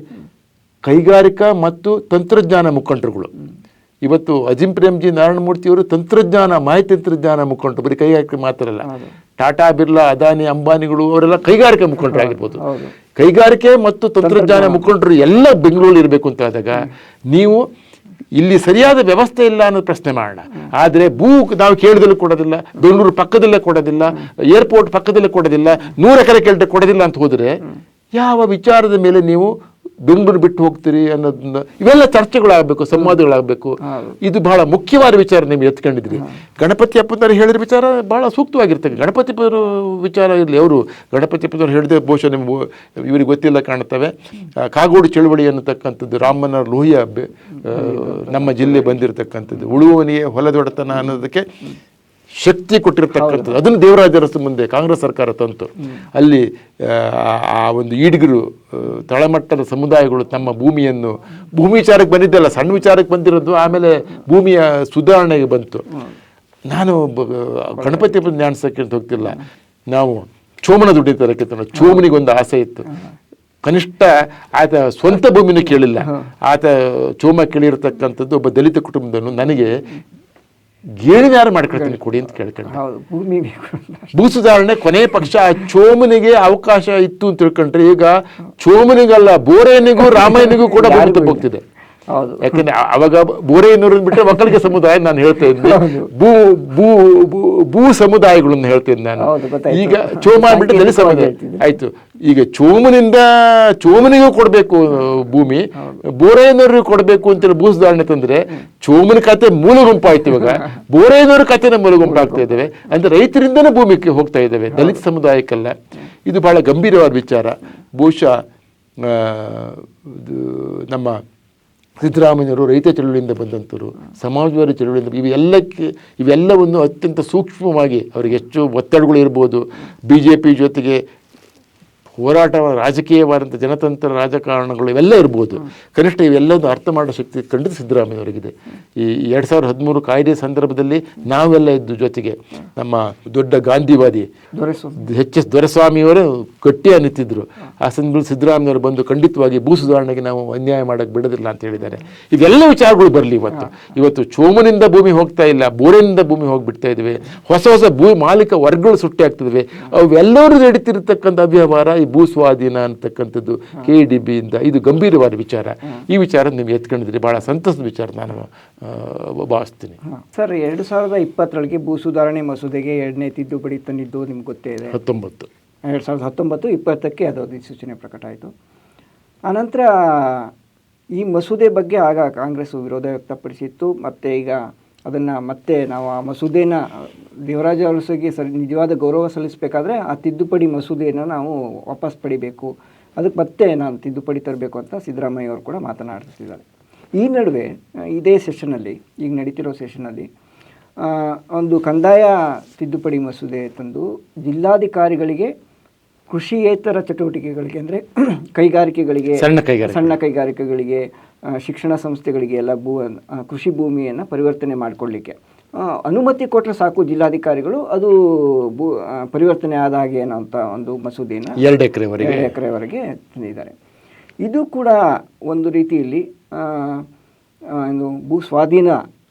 ಕೈಗಾರಿಕಾ ಮತ್ತು ತಂತ್ರಜ್ಞಾನ ಮುಖಂಡರುಗಳು ಇವತ್ತು ಅಜಿಂ ಪ್ರೇಮ್ಜಿ ನಾರಾಯಣಮೂರ್ತಿಯವರು ಮಾಹಿತಿ ತಂತ್ರಜ್ಞಾನ ಮುಖಂಡರು, ಬರೀ ಕೈಗಾರಿಕೆ ಮಾತ್ರ ಅಲ್ಲ. ಟಾಟಾ ಬಿರ್ಲಾ, ಅದಾನಿ, ಅಂಬಾನಿಗಳು ಅವರೆಲ್ಲ ಕೈಗಾರಿಕಾ ಮುಖಂಡರಾಗಿರ್ಬೋದು. ಕೈಗಾರಿಕೆ ಮತ್ತು ತಂತ್ರಜ್ಞಾನ ಮುಖಂಡರು ಎಲ್ಲ ಬೆಂಗಳೂರಲ್ಲಿ ಇರಬೇಕು ಅಂತ ಆದಾಗ ನೀವು ಇಲ್ಲಿ ಸರಿಯಾದ ವ್ಯವಸ್ಥೆ ಇಲ್ಲ ಅನ್ನೋದು ಪ್ರಶ್ನೆ ಮಾಡೋಣ. ಆದರೆ ನಾವು ಕೇಳಿದಲ್ಲೂ ಕೊಡೋದಿಲ್ಲ, ಬೆಂಗಳೂರು ಪಕ್ಕದಲ್ಲೇ ಕೊಡೋದಿಲ್ಲ, ಏರ್ಪೋರ್ಟ್ ಪಕ್ಕದಲ್ಲೇ ಕೊಡೋದಿಲ್ಲ, 100 ಎಕರೆ ಕೆಳಗೆ ಕೊಡೋದಿಲ್ಲ ಅಂತ ಹೋದರೆ ಯಾವ ವಿಚಾರದ ಮೇಲೆ ನೀವು ಬೆಂಗಳೂರು ಬಿಟ್ಟು ಹೋಗ್ತೀರಿ ಅನ್ನೋದನ್ನ ಇವೆಲ್ಲ ಚರ್ಚೆಗಳಾಗಬೇಕು, ಸಂವಾದಗಳಾಗಬೇಕು. ಇದು ಬಹಳ ಮುಖ್ಯವಾದ ವಿಚಾರ ನೀವು ಎತ್ಕೊಂಡಿದ್ರಿ. ಗಣಪತಿ ಅಪ್ಪನವರು ಹೇಳಿದ ವಿಚಾರ ಬಹಳ ಸೂಕ್ತವಾಗಿರ್ತದೆ. ಗಣಪತಿ ಅಪ್ಪನವರು ವಿಚಾರ ಇರಲಿ, ಅವರು ಗಣಪತಿ ಅಪ್ಪನವರು ಹೇಳಿದ ಬಹುಶಃ ಇವರಿಗೆ ಗೊತ್ತಿಲ್ಲ ಕಾಣುತ್ತವೆ. ಕಾಗೋಡು ಚಳುವಳಿ ಅನ್ನತಕ್ಕಂಥದ್ದು ರಾಮನ ಲೋಹಿಯ ನಮ್ಮ ಜಿಲ್ಲೆ ಬಂದಿರತಕ್ಕಂಥದ್ದು, ಉಳುವವನಿಗೆ ಹೊಲದೊಡೆತನ ಅನ್ನೋದಕ್ಕೆ ಶಕ್ತಿ ಕೊಟ್ಟಿರ್ತಕ್ಕಂಥದ್ದು. ಅದನ್ನು ದೇವರಾಜ ಅರಸು ಮುಂದೆ ಕಾಂಗ್ರೆಸ್ ಸರ್ಕಾರ ತಂತು. ಅಲ್ಲಿ ಆ ಒಂದು ಈಡಿಗರು, ತಳಮಟ್ಟದ ಸಮುದಾಯಗಳು ತಮ್ಮ ಭೂಮಿಯನ್ನು, ಭೂಮಿ ವಿಚಾರಕ್ಕೆ ಬಂದಿದ್ದಲ್ಲ, ಸಣ್ಣ ವಿಚಾರಕ್ಕೆ ಬಂದಿರೋದು, ಆಮೇಲೆ ಭೂಮಿಯ ಸುಧಾರಣೆಗೆ ಬಂತು. ನಾನು ಗಣಪತಿ ಹಬ್ಬದ ಜ್ಞಾನಿಸೋಕ್ಕೆ ಅಂತ ಹೋಗ್ತಿಲ್ಲ, ನಾವು ಚೋಮನ ದುಡ್ಡಿ ತರಕ್ಕೆ ಚೋಮನಿಗೊಂದು ಆಸೆ ಇತ್ತು. ಕನಿಷ್ಠ ಆತ ಸ್ವಂತ ಭೂಮಿನೂ ಕೇಳಿಲ್ಲ. ಆತ ಚೋಮ ಕೇಳಿರ್ತಕ್ಕಂಥದ್ದು ಒಬ್ಬ ದಲಿತ ಕುಟುಂಬದನ್ನು ನನಗೆ ಗೇಣಿದಾರ ಮಾಡ್ಕೊಳ್ತೀನಿ ಕೊಡಿ ಅಂತ ಕೇಳ್ಕೊಂಡೆ. ಭೂ ಸುಧಾರಣೆ ಕೊನೆ ಪಕ್ಷ ಚೋಮನಿಗೆ ಅವಕಾಶ ಇತ್ತು ಅಂತ ತಿಳ್ಕೊಂಡ್ರೆ ಈಗ ಚೋಮನಿಗಲ್ಲ ಬೋರೇನಿಗೂ ರಾಮಾಯಣಿಗೂ ಕೂಡ ಹೋಗ್ತಿದೆ. ಯಾಕಂದ್ರೆ ಅವಾಗ ಬೋರೇನೂರು ಬಿಟ್ಟರೆ ಒಕ್ಕಲಿಗ ಸಮುದಾಯ ನಾನು ಹೇಳ್ತಾ ಇದ್ದೆ, ಭೂ ಸಮುದಾಯಗಳನ್ನು ಹೇಳ್ತೇನೆ ನಾನು. ಈಗ ಚೋಮ ಬಿಟ್ಟರೆ ದಲಿತ ಸಮುದಾಯ ಆಯ್ತು. ಈಗ ಚೋಮನಿಗೂ ಕೊಡಬೇಕು ಭೂಮಿ, ಬೋರೇನೂರಿಗೂ ಕೊಡಬೇಕು ಅಂತೇಳಿ ಭೂ ಸುಧಾರಣೆ ತಂದ್ರೆ ಚೋಮನ ಕತೆ ಮೂಲ ಗುಂಪಾಯ್ತು. ಇವಾಗ ಬೋರೇನೂರು ಕತೆನ ಮೂಲ ಗುಂಪಾಗ್ತಾ ಇದ್ದೇವೆ ಅಂದ್ರೆ ರೈತರಿಂದನೇ ಭೂಮಿಗೆ ಹೋಗ್ತಾ ಇದ್ದೇವೆ, ದಲಿತ ಸಮುದಾಯಕ್ಕಲ್ಲ. ಇದು ಬಹಳ ಗಂಭೀರವಾದ ವಿಚಾರ. ಬಹುಶಃ ನಮ್ಮ ಸಿದ್ದರಾಮಯ್ಯವರು ರೈತ ಚಳುವಳಿಯಿಂದ ಬಂದಂಥವ್ರು, ಸಮಾಜವಾದಿ ಚಳುವಳಿಯಿಂದ ಇವೆಲ್ಲವನ್ನು ಅತ್ಯಂತ ಸೂಕ್ಷ್ಮವಾಗಿ ಅವರಿಗೆ ಹೆಚ್ಚು ಒತ್ತಡಗಳು ಇರ್ಬೋದು. BJP ಜೊತೆಗೆ ಹೋರಾಟ, ರಾಜಕೀಯವಾದಂಥ ಜನತಂತ್ರ ರಾಜಕಾರಣಗಳು ಇವೆಲ್ಲ ಇರ್ಬೋದು. ಕನಿಷ್ಠ ಇವೆಲ್ಲವನ್ನು ಅರ್ಥ ಮಾಡೋ ಶಕ್ತಿ ಖಂಡಿತ ಸಿದ್ದರಾಮಯ್ಯವರಿಗಿದೆ. ಈ 2013 ಕಾಯ್ದೆ ಸಂದರ್ಭದಲ್ಲಿ ನಾವೆಲ್ಲ ಇದ್ದು ಜೊತೆಗೆ ನಮ್ಮ ದೊಡ್ಡ ಗಾಂಧಿವಾದಿ HS ದೊರೆಸ್ವಾಮಿಯವರು ಗಟ್ಟಿಯಾಗಿ ನಿಂತಿದ್ರು. ಆ ಸಂದರ್ಭದಲ್ಲಿ ಸಿದ್ದರಾಮಯ್ಯವರು ಬಂದು ಖಂಡಿತವಾಗಿ ಭೂ ಸುಧಾರಣೆಗೆ ನಾವು ಅನ್ಯಾಯ ಮಾಡೋಕ್ಕೆ ಬಿಡೋದಿಲ್ಲ ಅಂತ ಹೇಳಿದ್ದಾರೆ. ಇವೆಲ್ಲ ವಿಚಾರಗಳು ಬರಲಿ. ಇವತ್ತು ಚೋಮನಿಂದ ಭೂಮಿ ಹೋಗ್ತಾ ಇಲ್ಲ, ಬೋರೆನಿಂದ ಭೂಮಿ ಹೋಗಿಬಿಡ್ತಾ ಇದ್ದೇವೆ. ಹೊಸ ಭೂ ಮಾಲೀಕ ವರ್ಗಗಳು ಸೃಷ್ಟಿ ಆಗ್ತಿದ್ದಾವೆ. ಅವೆಲ್ಲರೂ ನಡೀತಿರ್ತಕ್ಕಂಥ ಅವ್ಯವಹಾರ, ಈ ಭೂ ಸ್ವಾಧೀನ ಅಂತಕ್ಕಂಥದ್ದು KDB ಇಂದ ಇದು ಗಂಭೀರವಾದ ವಿಚಾರ. ಈ ವಿಚಾರ ನೀವು ಎತ್ಕೊಂಡಿದ್ರಿ, ಬಹಳ ಸಂತಸದ ವಿಚಾರ ನಾನು ಭಾವಿಸ್ತೀನಿ. ಸರ್, 2020 ಭೂ ಸುಧಾರಣೆ ಮಸೂದೆಗೆ 2ನೇ ತಿದ್ದುಪಡಿ ತಂದಿದ್ದು ನಿಮ್ಗೆ ಗೊತ್ತೇ ಇದೆ. 2019-20 ಅದು ಅಧಿಸೂಚನೆ ಪ್ರಕಟ ಆಯಿತು. ಆನಂತರ ಈ ಮಸೂದೆ ಬಗ್ಗೆ ಆಗ ಕಾಂಗ್ರೆಸ್ ವಿರೋಧ ವ್ಯಕ್ತಪಡಿಸಿತ್ತು. ಮತ್ತು ಈಗ ಅದನ್ನು ಮತ್ತೆ ನಾವು ಆ ಮಸೂದೆನ ದೇವರಾಜ ಅರಸುಗೆ ನಿಜವಾದ ಗೌರವ ಸಲ್ಲಿಸಬೇಕಾದ್ರೆ ಆ ತಿದ್ದುಪಡಿ ಮಸೂದೆಯನ್ನು ನಾವು ವಾಪಸ್ ಪಡಿಬೇಕು, ಅದಕ್ಕೆ ಮತ್ತೆ ನಾನು ತಿದ್ದುಪಡಿ ತರಬೇಕು ಅಂತ ಸಿದ್ದರಾಮಯ್ಯ ಅವರು ಕೂಡ ಮಾತನಾಡ್ತಿದ್ದಾರೆ. ಈ ನಡುವೆ ಇದೇ ಸೆಷನ್ನಲ್ಲಿ, ಈಗ ನಡೀತಿರೋ ಸೆಷನ್ನಲ್ಲಿ ಒಂದು ಕಂದಾಯ ತಿದ್ದುಪಡಿ ಮಸೂದೆ ತಂದು ಜಿಲ್ಲಾಧಿಕಾರಿಗಳಿಗೆ ಕೃಷಿಯೇತರ ಚಟುವಟಿಕೆಗಳಿಗೆ ಅಂದರೆ ಕೈಗಾರಿಕೆಗಳಿಗೆ, ಸಣ್ಣ ಕೈಗಾರಿಕೆಗಳಿಗೆ, ಶಿಕ್ಷಣ ಸಂಸ್ಥೆಗಳಿಗೆ ಎಲ್ಲ ಕೃಷಿ ಭೂಮಿಯನ್ನು ಪರಿವರ್ತನೆ ಮಾಡಿಕೊಳ್ಳಿಕ್ಕೆ ಅನುಮತಿ ಕೊಟ್ಟರೆ ಸಾಕು ಜಿಲ್ಲಾಧಿಕಾರಿಗಳು, ಅದು ಪರಿವರ್ತನೆ ಆದ ಹಾಗೆ ಅನ್ನೋಂಥ ಒಂದು ಮಸೂದೆಯನ್ನು 2 ಎಕರೆವರೆಗೆ ತಂದಿದ್ದಾರೆ. ಇದು ಕೂಡ ಒಂದು ರೀತಿಯಲ್ಲಿ ಭೂ ಸ್ವಾಧೀನ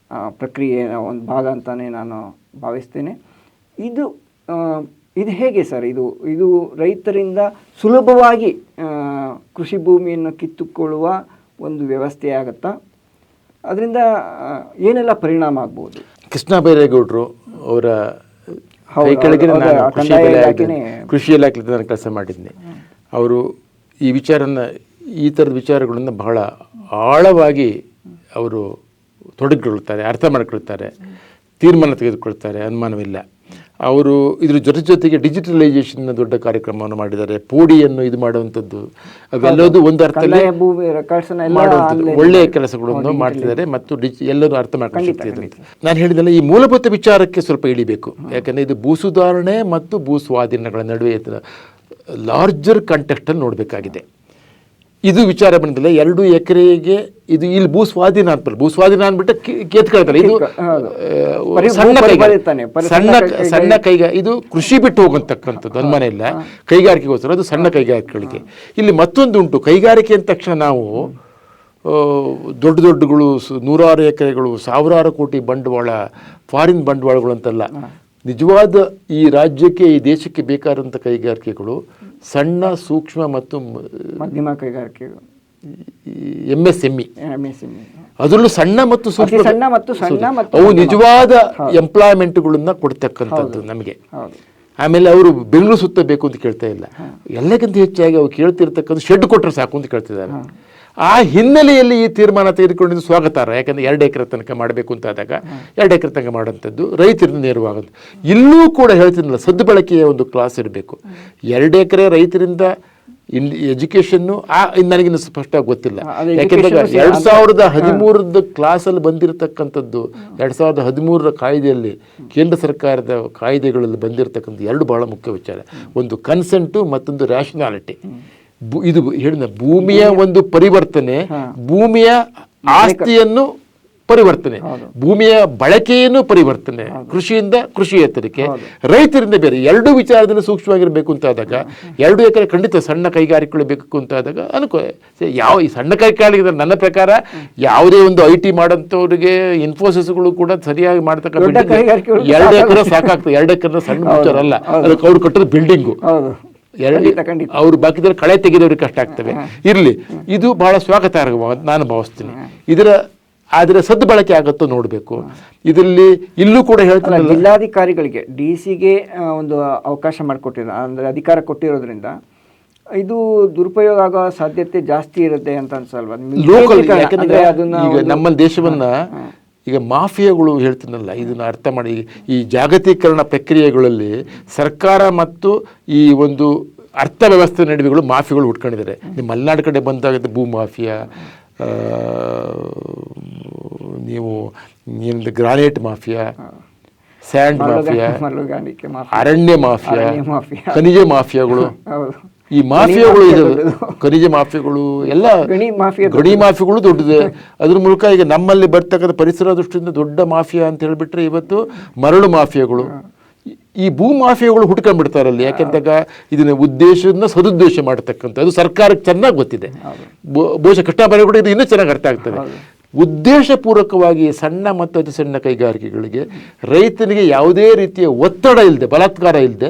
ಪ್ರಕ್ರಿಯೆಯ ಒಂದು ಭಾಗ ಅಂತಲೇ ನಾನು ಭಾವಿಸ್ತೇನೆ. ಇದು ಹೇಗೆ ಸರ್? ಇದು ರೈತರಿಂದ ಸುಲಭವಾಗಿ ಕೃಷಿ ಭೂಮಿಯನ್ನು ಕಿತ್ತುಕೊಳ್ಳುವ ಒಂದು ವ್ಯವಸ್ಥೆ ಆಗುತ್ತಾ? ಅದರಿಂದ ಏನೆಲ್ಲ ಪರಿಣಾಮ ಆಗ್ಬೋದು? ಕೃಷ್ಣ ಬೈರೇಗೌಡರು ಅವರ ಕೆಳಗೆ ಕೃಷಿ ಇಲಾಖೆಯಲ್ಲಿ ನಾನು ಕೆಲಸ ಮಾಡಿದ್ದೀನಿ. ಅವರು ಈ ಥರದ ವಿಚಾರಗಳನ್ನು ಬಹಳ ಆಳವಾಗಿ ಅವರು ತೊಡಗಿಕೊಳ್ತಾರೆ, ಅರ್ಥ ಮಾಡಿಕೊಳ್ತಾರೆ, ತೀರ್ಮಾನ ತೆಗೆದುಕೊಳ್ತಾರೆ, ಅನುಮಾನವಿಲ್ಲ. ಅವರು ಇದ್ರ ಜೊತೆಗೆ ಡಿಜಿಟಲೈಸೇಷನ್ ದೊಡ್ಡ ಕಾರ್ಯಕ್ರಮವನ್ನು ಮಾಡಿದ್ದಾರೆ. ಪೋಡಿಯನ್ನು ಇದು ಮಾಡುವಂಥದ್ದು ಅವೆಲ್ಲದೂ ಒಂದು ಅರ್ಥದಲ್ಲಿ ಮಾಡುವಂಥದ್ದು ಒಳ್ಳೆಯ ಕೆಲಸಗಳನ್ನು ಮಾಡ್ತಿದ್ದಾರೆ ಮತ್ತು ಎಲ್ಲರೂ ಅರ್ಥ ಮಾಡ್ಕೊಂಡು ನಾನು ಹೇಳಿದಲ್ಲ ಈ ಮೂಲಭೂತ ವಿಚಾರಕ್ಕೆ ಸ್ವಲ್ಪ ಇಳಿಬೇಕು. ಯಾಕಂದರೆ ಇದು ಭೂ ಸುಧಾರಣೆ ಮತ್ತು ಭೂ ಸ್ವಾಧೀನಗಳ ನಡುವೆ ಲಾರ್ಜರ್ ಕಾಂಟೆಕ್ಸ್ಟಲ್ಲಿ ನೋಡಬೇಕಾಗಿದೆ. ಇದು ವಿಚಾರ ಬಂದಿಲ್ಲ 2 ಎಕರೆಗೆ ಇದು ಇಲ್ಲಿ ಭೂ ಸ್ವಾಧೀನ ಅಂತಲ್ಲ, ಭೂ ಸ್ವಾಧೀನ ಅಂದ್ಬಿಟ್ಟು ಕೇತ್ಕೊಳ್ತಾರೆ. ಇದು ಸಣ್ಣ ಕೈಗಾರಿಕೆ, ಇದು ಕೃಷಿ ಬಿಟ್ಟು ಹೋಗತಕ್ಕಂಥದ್ದು ಅನುಮಾನ ಇಲ್ಲ. ಕೈಗಾರಿಕೆಗೋಸ್ಕರ ಅದು ಸಣ್ಣ ಕೈಗಾರಿಕೆಗಳಿಗೆ. ಇಲ್ಲಿ ಮತ್ತೊಂದು ಉಂಟು, ಕೈಗಾರಿಕೆ ಅಂದ ತಕ್ಷಣ ನಾವು ದೊಡ್ಡಗಳು 100 ಎಕರೆಗಳು 1000 ಕೋಟಿ ಬಂಡವಾಳ, ಫಾರಿನ್ ಬಂಡವಾಳಗಳು ಅಂತಲ್ಲ. ನಿಜವಾದ ಈ ರಾಜ್ಯಕ್ಕೆ ಈ ದೇಶಕ್ಕೆ ಬೇಕಾದಂಥ ಕೈಗಾರಿಕೆಗಳು ಸಣ್ಣ ಸೂಕ್ಷ್ಮ ಮತ್ತು ಮಧ್ಯಮ ಕೈಗಾರಿಕೆಗಳು, MSME. ಅದರಲ್ಲೂ ಸಣ್ಣ ಮತ್ತು ಸೂಕ್ಷ್ಮ ಅವು ನಿಜವಾದ ಎಂಪ್ಲಾಯ್ಮೆಂಟ್ಗಳನ್ನ ಕೊಡ್ತಕ್ಕಂಥದ್ದು ನಮಗೆ. ಆಮೇಲೆ ಅವರು ಬೆಂಗಳೂರು ಸುತ್ತಬೇಕು ಅಂತ ಕೇಳ್ತಾ ಇಲ್ಲ, ಎಲ್ಲಕ್ಕಿಂತ ಹೆಚ್ಚಾಗಿ ಅವ್ರು ಕೇಳ್ತಿರ್ತಕ್ಕಂಥ ಶೆಡ್ ಕೊಟ್ಟರೆ ಸಾಕು ಅಂತ ಕೇಳ್ತಿದ್ದಾರೆ. ಆ ಹಿನ್ನೆಲೆಯಲ್ಲಿ ಈ ತೀರ್ಮಾನ ತೆಗೆದುಕೊಂಡಿದ್ದು ಸ್ವಾಗತಾರ್ಹ. ಯಾಕಂದರೆ 2 ಎಕರೆ ತನಕ ಮಾಡಬೇಕು ಅಂತ ಆದಾಗ 2 ಎಕರೆ ತನಕ ಮಾಡೋಂಥದ್ದು ರೈತರಿಂದ ನೇರವಾಗೋದು. ಇಲ್ಲೂ ಕೂಡ ಹೇಳ್ತಿರಲಿಲ್ಲ, ಸದ್ಬಳಕೆಯ ಒಂದು ಕ್ಲಾಸ್ ಇರಬೇಕು. 2 ಎಕರೆ ರೈತರಿಂದ ಎಜುಕೇಷನ್ನು ನನಗಿನ್ನು ಸ್ಪಷ್ಟವಾಗಿ ಗೊತ್ತಿಲ್ಲ. ಯಾಕೆಂದರೆ 2013 ಕ್ಲಾಸಲ್ಲಿ ಬಂದಿರತಕ್ಕಂಥದ್ದು 2013 ಕಾಯ್ದೆಯಲ್ಲಿ, ಕೇಂದ್ರ ಸರ್ಕಾರದ ಕಾಯ್ದೆಗಳಲ್ಲಿ ಬಂದಿರತಕ್ಕಂಥ 2 ಬಹಳ ಮುಖ್ಯ ವಿಚಾರ. ಒಂದು ಕನ್ಸೆಂಟು, ಮತ್ತೊಂದು ರ್ಯಾಷನಾಲಿಟಿ. ಇದು ಹೇಳಿದ ಭೂಮಿಯ ಒಂದು ಪರಿವರ್ತನೆ, ಭೂಮಿಯ ಆಸ್ತಿಯನ್ನು ಪರಿವರ್ತನೆ, ಭೂಮಿಯ ಬಳಕೆಯನ್ನು ಪರಿವರ್ತನೆ, ಕೃಷಿಯಿಂದ ಕೃಷಿಯೇತರಕ್ಕೆ, ರೈತರಿಂದ ಬೇರೆ 2 ವಿಚಾರದಲ್ಲಿ ಸೂಕ್ಷ್ಮವಾಗಿರಬೇಕು ಅಂತ ಆದಾಗ 2 ಎಕರೆ ಖಂಡಿತ ಸಣ್ಣ ಕೈಗಾರಿಕೆಗಳು ಬೇಕು ಅಂತ ಆದಾಗ ಈ ಸಣ್ಣ ಕೈಗಾರಿಕೆ ನನ್ನ ಪ್ರಕಾರ ಯಾವುದೇ ಒಂದು IT ಮಾಡೋಂಥವ್ರಿಗೆ ಇನ್ಫೋಸಿಸ್ಗಳು ಕೂಡ ಸರಿಯಾಗಿ ಮಾಡ್ತಕ್ಕಂಥ 2 ಎಕರೆ ಸಾಕಾಗ್ತದೆ. 2 ಎಕರೆ ಸಣ್ಣ ವಿಚಾರ ಅಲ್ಲ, ಅದಕ್ಕೆ ಅವ್ರು ಕಟ್ಟೋದು ಬಿಲ್ಡಿಂಗು. ಅವ್ರು ಬಾಕಿದ್ರೆ ಕಳೆ ತೆಗೆದವ್ರಿಗೆ ಕಷ್ಟ ಆಗ್ತವೆ. ಇರಲಿ, ಇದು ಬಹಳ ಸ್ವಾಗತಾರ್ಹ ನಾನು ಭಾವಿಸ್ತೀನಿ. ಆದರೆ ಸದ್ಬಳಕೆ ಆಗುತ್ತೋ ನೋಡಬೇಕು. ಇದರಲ್ಲಿ ಇಲ್ಲೂ ಕೂಡ ಹೇಳ್ತಾರೆ, ಜಿಲ್ಲಾಧಿಕಾರಿಗಳಿಗೆ DCಗೆ ಒಂದು ಅವಕಾಶ ಮಾಡಿಕೊಟ್ಟಿರೋ, ಅಂದರೆ ಅಧಿಕಾರ ಕೊಟ್ಟಿರೋದ್ರಿಂದ ಇದು ದುರುಪಯೋಗ ಆಗೋ ಸಾಧ್ಯತೆ ಜಾಸ್ತಿ ಇರುತ್ತೆ ಅಂತ ಅನ್ಸಲ್ವಾ? ಲೋಕಲ್, ಯಾಕಂದ್ರೆ ಈಗ ನಮ್ಮ ದೇಶವನ್ನ ಈಗ ಮಾಫಿಯಾಗಳು ಹೇಳ್ತೀನಲ್ಲ, ಇದನ್ನು ಅರ್ಥ ಮಾಡಿ. ಈ ಜಾಗತೀಕರಣ ಪ್ರಕ್ರಿಯೆಗಳಲ್ಲಿ ಸರ್ಕಾರ ಮತ್ತು ಈ ಒಂದು ಅರ್ಥವ್ಯವಸ್ಥೆ ನಡುವೆಗಳು ಮಾಫಿಯಾಗಳು ಹುಟ್ಕೊಂಡಿದ್ದಾರೆ. ನಿಮ್ಮ ಮಲೆನಾಡು ಕಡೆ ಬಂದಾಗ ಭೂ ಮಾಫಿಯಾ, ನೀವು ಏನಂದ್ರೆ ಗ್ರಾನೈಟ್ ಮಾಫಿಯಾ, ಸ್ಯಾಂಡ್ ಮಾಫಿಯಾ, ಅರಣ್ಯ ಮಾಫಿಯಾ, ಖನಿಜ ಮಾಫಿಯಾಗಳು. ಈ ಮಾಫಿಯಾಗಳು, ಖನಿಜ ಮಾಫಿಯಾಗಳು ಎಲ್ಲ, ಗಣಿ ಮಾಫಿಯಾಗಳು ದೊಡ್ಡದೆ. ಅದ್ರ ಮೂಲಕ ಈಗ ನಮ್ಮಲ್ಲಿ ಬರ್ತಕ್ಕಂಥ ಪರಿಸರ ದೃಷ್ಟಿಯಿಂದ ದೊಡ್ಡ ಮಾಫಿಯಾ ಅಂತ ಹೇಳಿಬಿಟ್ರೆ ಇವತ್ತು ಮರಳು ಮಾಫಿಯಾಗಳು. ಈ ಭೂ ಮಾಫಿಯಾಗಳು ಹುಟ್ಕೊಂಡ್ಬಿಡ್ತಾರಲ್ಲಿ. ಯಾಕೆಂದಾಗ ಇದನ್ನ ಉದ್ದೇಶದಿಂದ ಸದುದ್ದೇಶ ಮಾಡತಕ್ಕಂಥ, ಅದು ಸರ್ಕಾರಕ್ಕೆ ಚೆನ್ನಾಗಿ ಗೊತ್ತಿದೆ. ಬಹುಶಃ ಕೃಷ್ಣ ಕೂಡ ಇದು ಇನ್ನೂ ಚೆನ್ನಾಗಿ ಅರ್ಥ ಆಗ್ತದೆ. ಉದ್ದೇಶಪೂರ್ವಕವಾಗಿ ಸಣ್ಣ ಮತ್ತು ಅತಿ ಸಣ್ಣ ಕೈಗಾರಿಕೆಗಳಿಗೆ ರೈತನಿಗೆ ಯಾವುದೇ ರೀತಿಯ ಒತ್ತಡ ಇಲ್ಲದೆ, ಬಲಾತ್ಕಾರ ಇಲ್ಲದೆ,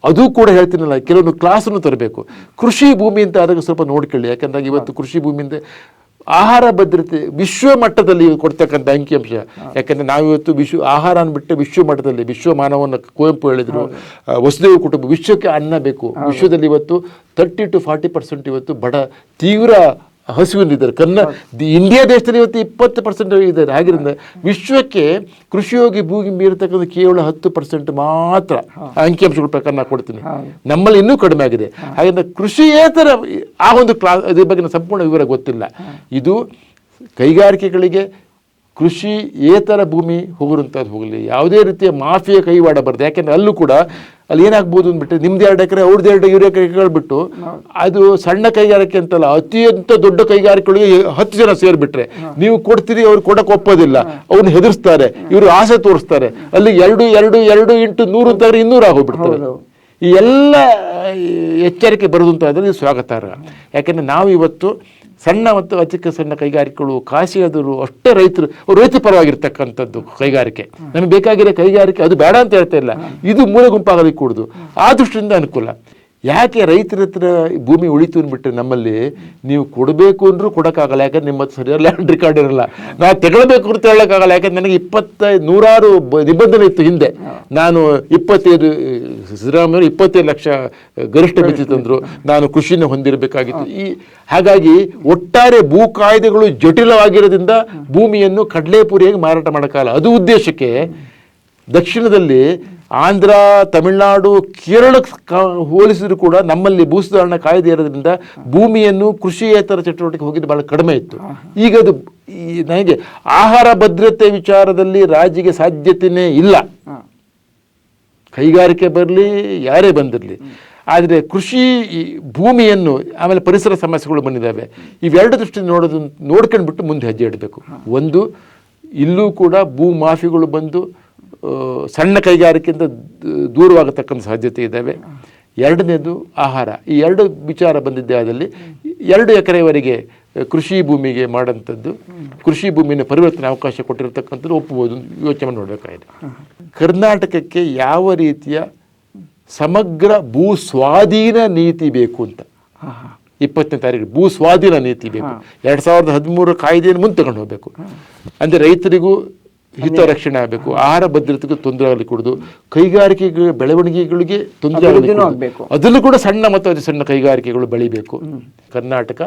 ಅದು ಕೂಡ ಹೇಳ್ತೀನಲ್ಲ, ಕೆಲವೊಂದು ಕ್ಲಾಸನ್ನು ತರಬೇಕು. ಕೃಷಿ ಭೂಮಿ ಅಂತ ಆದಾಗ ಸ್ವಲ್ಪ ನೋಡ್ಕೊಳ್ಳಿ. ಯಾಕಂದಾಗ ಇವತ್ತು ಕೃಷಿ ಭೂಮಿಯಿಂದ ಆಹಾರ ಭದ್ರತೆ ವಿಶ್ವ ಮಟ್ಟದಲ್ಲಿ ಕೊಡ್ತಕ್ಕಂಥ ಅಂಕಿಅಂಶ. ಯಾಕಂದರೆ ನಾವಿವತ್ತು ಆಹಾರ ಅಂದ್ಬಿಟ್ಟು ವಿಶ್ವ ಮಟ್ಟದಲ್ಲಿ, ವಿಶ್ವ ಮಾನವನ ಕುವೆಂಪು ಹೇಳಿದರು, ವಸುದೈವ ಕುಟುಂಬ, ವಿಶ್ವಕ್ಕೆ ಅನ್ನ ಬೇಕು. ವಿಶ್ವದಲ್ಲಿ ಇವತ್ತು 30 to 40% ಇವತ್ತು ತೀವ್ರ ಹಸಿವಿನಿದ್ದಾರೆ. ಇಂಡಿಯಾ ದೇಶದಲ್ಲಿ ಇವತ್ತು 20% ಇದ್ದಾರೆ. ಹಾಗಿರಿಂದ ವಿಶ್ವಕ್ಕೆ ಕೃಷಿಯೋಗಿ ಭೂಮಿ ಮೀರತಕ್ಕಂಥ ಕೇವಲ 10% ಮಾತ್ರ ಅಂಕಿಅಂಶಗಳ ಪ್ರಕಾರ ನಾನು ಕೊಡ್ತೀನಿ. ನಮ್ಮಲ್ಲಿ ಇನ್ನೂ ಕಡಿಮೆ ಆಗಿದೆ. ಹಾಗಿಂದ ಕೃಷಿಯೇತರ ಆ ಒಂದು ಇದ್ರ ಬಗ್ಗೆ ಸಂಪೂರ್ಣ ವಿವರ ಗೊತ್ತಿಲ್ಲ. ಇದು ಕೈಗಾರಿಕೆಗಳಿಗೆ ಕೃಷಿಯೇತರ ಭೂಮಿ ಹೋಗುವಂಥದ್ದು ಹೋಗಲಿ, ಯಾವುದೇ ರೀತಿಯ ಮಾಫಿಯಾ ಕೈವಾಡ ಬರ್ತದೆ. ಯಾಕೆಂದರೆ ಅಲ್ಲೂ ಕೂಡ ಅಲ್ಲಿ ಏನಾಗ್ಬೋದು ಅಂದ್ಬಿಟ್ಟು ನಿಮ್ದು 2 ಎಕರೆ ಅವ್ರದ್ದು 2 ಎಕರೆಗಳು ಬಿಟ್ಟು, ಅದು ಸಣ್ಣ ಕೈಗಾರಿಕೆ ಅಂತಲ್ಲ, ಅತ್ಯಂತ ದೊಡ್ಡ ಕೈಗಾರಿಕೆಗಳಿಗೆ 10 ಜನ ಸೇರಿಬಿಟ್ರೆ ನೀವು ಕೊಡ್ತೀರಿ, ಅವ್ರು ಕೊಡಕ್ಕೆ ಒಪ್ಪೋದಿಲ್ಲ, ಅವ್ರನ್ನ ಹೆದರ್ಸ್ತಾರೆ, ಇವರು ಆಸೆ ತೋರಿಸ್ತಾರೆ. ಅಲ್ಲಿ 2 × 100 ಅಂತಂದ್ರೆ 200 ಆಗೋಗ್ಬಿಡ್ತಾರೆ. ಈ ಎಲ್ಲ ಎಚ್ಚರಿಕೆ ಬರೋದಂತಾದ್ರೆ ಇದು ಸ್ವಾಗತಾರ್ಹ. ಯಾಕೆಂದರೆ ನಾವು ಇವತ್ತು ಸಣ್ಣ ಮತ್ತು ಅತಿ ಸಣ್ಣ ಕೈಗಾರಿಕೆಗಳು, ಖಾಸಗಿಯಾದರು ಅಷ್ಟೇ ರೈತ ಪರವಾಗಿರ್ತಕ್ಕಂಥದ್ದು ಕೈಗಾರಿಕೆ. ನಮಗೆ ಬೇಕಾಗಿರೋ ಕೈಗಾರಿಕೆ, ಅದು ಬೇಡ ಅಂತ ಹೇಳ್ತಾ ಇಲ್ಲ, ಇದು ಮೂಲೆ ಗುಂಪಾಗಲಿಕ್ಕೆ ಕೂಡುದು. ಆ ದೃಷ್ಟಿಯಿಂದ ಅನುಕೂಲ. ಯಾಕೆ ರೈತರ ಹತ್ರ ಭೂಮಿ ಉಳಿತು ಅಂದ್ಬಿಟ್ರೆ ನಮ್ಮಲ್ಲಿ ನೀವು ಕೊಡಬೇಕು ಅಂದ್ರೂ ಕೊಡೋಕ್ಕಾಗಲ್ಲ. ಯಾಕಂದ್ರೆ ನಿಮ್ಮ ಹತ್ರ ಸರಿಯಾದ ಲ್ಯಾಂಡ್ ರೆಕಾರ್ಡ್ ಇರಲ್ಲ. ನಾವು ತಗೊಳ್ಬೇಕು ಅಂತ ಹೇಳೋಕ್ಕಾಗಲ್ಲ. ಯಾಕಂದ್ರೆ ನನಗೆ 100 ನಿಬಂಧನೆ ಇತ್ತು ಹಿಂದೆ. ನಾನು 25 ಸಿದ್ದರಾಮಯ್ಯವರು 25 ಲಕ್ಷ ಗರಿಷ್ಠ ಮಿತಿ ತಂದರು. ನಾನು ಕೃಷಿನ ಹೊಂದಿರಬೇಕಾಗಿತ್ತು. ಹಾಗಾಗಿ ಒಟ್ಟಾರೆ ಭೂ ಕಾಯ್ದೆಗಳು ಜಟಿಲವಾಗಿರೋದ್ರಿಂದ ಭೂಮಿಯನ್ನು ಕಡಲೆಪುರಿಯಾಗಿ ಮಾರಾಟ ಮಾಡೋಕ್ಕಾಗಲ್ಲ. ಅದು ಉದ್ದೇಶಕ್ಕೆ ದಕ್ಷಿಣದಲ್ಲಿ ಆಂಧ್ರ, ತಮಿಳುನಾಡು, ಕೇರಳ ಹೋಲಿಸಿದ್ರು ಕೂಡ ನಮ್ಮಲ್ಲಿ ಭೂ ಸುಧಾರಣಾ ಕಾಯ್ದೆ ಇರೋದ್ರಿಂದ ಭೂಮಿಯನ್ನು ಕೃಷಿಯೇತರ ಚಟುವಟಿಕೆ ಹೋಗಿದ್ದು ಬಹಳ ಕಡಿಮೆ ಇತ್ತು. ಈಗ ಅದು ನನಗೆ ಆಹಾರ ಭದ್ರತೆ ವಿಚಾರದಲ್ಲಿ ರಾಜ್ಯಕ್ಕೆ ಸಾಧ್ಯತೆಯೇ ಇಲ್ಲ. ಕೈಗಾರಿಕೆ ಬರಲಿ, ಯಾರೇ ಬಂದಿರಲಿ. ಆದರೆ ಕೃಷಿ ಭೂಮಿಯನ್ನು, ಆಮೇಲೆ ಪರಿಸರ ಸಮಸ್ಯೆಗಳು ಬಂದಿದ್ದಾವೆ, ಇವೆರಡು ದೃಷ್ಟಿಯಿಂದ ನೋಡ್ಕೊಂಡ್ಬಿಟ್ಟು ಮುಂದೆ ಹೆಜ್ಜೆ ಇಡಬೇಕು. ಒಂದು, ಇಲ್ಲೂ ಕೂಡ ಭೂ ಮಾಫಿಗಳು ಬಂದು ಸಣ್ಣ ಕೈಗಾರಿಕೆಯಿಂದ ದೂರವಾಗತಕ್ಕಂಥ ಸಾಧ್ಯತೆ ಇದ್ದಾವೆ. ಎರಡನೇದು ಆಹಾರ. ಈ ಎರಡು ವಿಚಾರ ಬಂದಿದ್ದೇ ಆದಲ್ಲಿ 2 ಎಕರೆವರೆಗೆ ಕೃಷಿ ಭೂಮಿಗೆ ಮಾಡೋಂಥದ್ದು, ಕೃಷಿ ಭೂಮಿನ ಪರಿವರ್ತನೆ ಅವಕಾಶ ಕೊಟ್ಟಿರತಕ್ಕಂಥದ್ದು ಒಪ್ಪಬಹುದು, ಯೋಚನೆ ನೋಡಬೇಕಾಗಿದೆ. ಕರ್ನಾಟಕಕ್ಕೆ ಯಾವ ರೀತಿಯ ಸಮಗ್ರ ಭೂ ಸ್ವಾಧೀನ ನೀತಿ ಬೇಕು ಅಂತ 20ನೇ ತಾರೀಕು ಭೂ ಸ್ವಾಧೀನ ನೀತಿ ಬೇಕು. 2013 ಕಾಯ್ದೆಯನ್ನು ಮುಂದೆ ತಗೊಂಡು ಹೋಗಬೇಕು. ಅಂದರೆ ರೈತರಿಗೂ ಹಿತ ರಕ್ಷಣೆ ಆಗಬೇಕು, ಆಹಾರ ಭದ್ರತೆಗೂ ತೊಂದರೆ ಆಗಲಿಕ್ಕೂಡದು, ಕೈಗಾರಿಕೆಗಳ ಬೆಳವಣಿಗೆಗಳಿಗೆ ತೊಂದರೆ ಆಗಬೇಕು, ಅದರಲ್ಲೂ ಕೂಡ ಸಣ್ಣ ಮತ್ತು ಅತಿ ಸಣ್ಣ ಕೈಗಾರಿಕೆಗಳು ಬೆಳಿಬೇಕು. ಕರ್ನಾಟಕ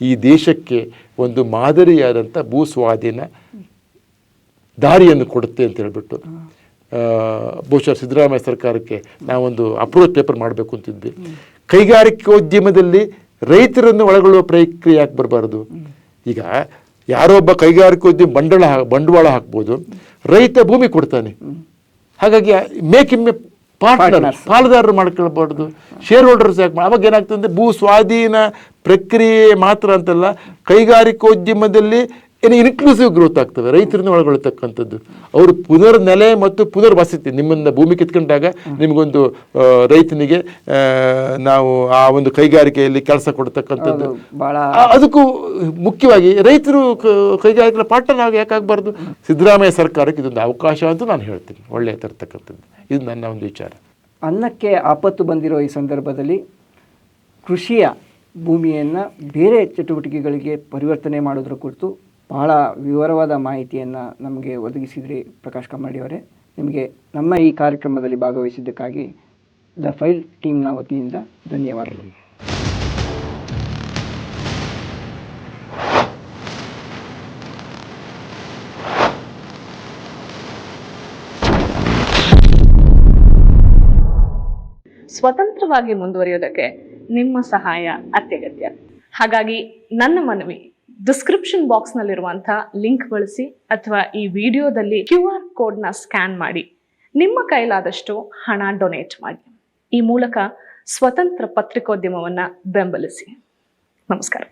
ಈ ದೇಶಕ್ಕೆ ಒಂದು ಮಾದರಿಯಾದಂಥ ಭೂ ಸ್ವಾಧೀನ ದಾರಿಯನ್ನು ಕೊಡುತ್ತೆ ಅಂತ ಹೇಳ್ಬಿಟ್ಟು ಬಹುಶಃ ಸಿದ್ದರಾಮಯ್ಯ ಸರ್ಕಾರಕ್ಕೆ ನಾವೊಂದು ಅಪ್ರೋಚ್ ಪೇಪರ್ ಮಾಡಬೇಕು ಅಂತಿದ್ವಿ. ಕೈಗಾರಿಕೋದ್ಯಮದಲ್ಲಿ ರೈತರನ್ನು ಒಳಗೊಳ್ಳುವ ಪ್ರಕ್ರಿಯೆ ಯಾಕೆ ಬರಬಾರ್ದು? ಈಗ ಯಾರೋ ಒಬ್ಬ ಕೈಗಾರಿಕೋದ್ಯಮ ಬಂಡವಾಳ ಹಾಕ್ಬೋದು, ರೈತ ಭೂಮಿ ಕೊಡ್ತಾನೆ. ಹಾಗಾಗಿ ಮೇಕ್ ಇಮ್ ಎ ಪಾರ್ಟ್ನರ್, ಪಾಲುದಾರರು ಮಾಡ್ಕೊಳ್ಬಾರ್ದು, ಶೇರ್ ಹೋಲ್ಡರ್ಸ್ ಯಾಕೆ? ಅವಾಗ ಏನಾಗ್ತದೆ ಅಂದರೆ ಭೂ ಸ್ವಾಧೀನ ಪ್ರಕ್ರಿಯೆ ಮಾತ್ರ ಅಂತಲ್ಲ, ಕೈಗಾರಿಕೋದ್ಯಮದಲ್ಲಿ ಇನ್ಕ್ಲೂಸಿವ್ ಗ್ರೋತ್ ಆಗ್ತವೆ, ರೈತರನ್ನು ಒಳಗೊಳ್ತಕ್ಕಂಥದ್ದು. ಅವರು ಪುನರ್ ನೆಲೆ ಮತ್ತು ಪುನರ್ ವಸತಿ, ನಿಮ್ಮನ್ನು ಭೂಮಿ ಕಿತ್ಕೊಂಡಾಗ ನಿಮಗೊಂದು ರೈತನಿಗೆ ನಾವು ಆ ಒಂದು ಕೈಗಾರಿಕೆಯಲ್ಲಿ ಕೆಲಸ ಕೊಡ್ತಕ್ಕಂಥದ್ದು. ಅದಕ್ಕೂ ಮುಖ್ಯವಾಗಿ ರೈತರು ಕೈಗಾರಿಕೆ ಪಾರ್ಟ್ನರ್ ಯಾಕಾಗಬಾರ್ದು? ಸಿದ್ದರಾಮಯ್ಯ ಸರ್ಕಾರಕ್ಕೆ ಇದೊಂದು ಅವಕಾಶ ಅಂತ ನಾನು ಹೇಳ್ತೀನಿ, ಒಳ್ಳೆಯ ತರ್ತಕ್ಕಂಥದ್ದು. ಇದು ನನ್ನ ಒಂದು ವಿಚಾರ. ಅನ್ನಕ್ಕೆ ಆಪತ್ತು ಬಂದಿರೋ ಈ ಸಂದರ್ಭದಲ್ಲಿ ಕೃಷಿಯ ಭೂಮಿಯನ್ನು ಬೇರೆ ಚಟುವಟಿಕೆಗಳಿಗೆ ಪರಿವರ್ತನೆ ಮಾಡೋದ್ರ ಕುರಿತು ಬಹಳ ವಿವರವಾದ ಮಾಹಿತಿಯನ್ನು ನಮಗೆ ಒದಗಿಸಿದ್ರಿ ಪ್ರಕಾಶ್ ಕಮ್ಮಡಿ ಅವರೇ. ನಿಮಗೆ ನಮ್ಮ ಈ ಕಾರ್ಯಕ್ರಮದಲ್ಲಿ ಭಾಗವಹಿಸಿದ್ದಕ್ಕಾಗಿ ದ ಫೈಲ್ ಟೀಮ್ನ ವತಿಯಿಂದ ಧನ್ಯವಾದಗಳು. ಸ್ವತಂತ್ರವಾಗಿ ಮುಂದುವರಿಯೋದಕ್ಕೆ ನಿಮ್ಮ ಸಹಾಯ ಅತ್ಯಗತ್ಯ. ಹಾಗಾಗಿ ನನ್ನ ಮನವಿ, ಡಿಸ್ಕ್ರಿಪ್ಷನ್ ಬಾಕ್ಸ್ ನಲ್ಲಿರುವಂತಹ ಲಿಂಕ್ ಬಳಸಿ ಅಥವಾ ಈ ವಿಡಿಯೋದಲ್ಲಿ QR ಕೋಡ್ನ ಸ್ಕ್ಯಾನ್ ಮಾಡಿ ನಿಮ್ಮ ಕೈಲಾದಷ್ಟು ಹಣ ಡೊನೇಟ್ ಮಾಡಿ. ಈ ಮೂಲಕ ಸ್ವತಂತ್ರ ಪತ್ರಿಕೋದ್ಯಮವನ್ನ ಬೆಂಬಲಿಸಿ. ನಮಸ್ಕಾರ.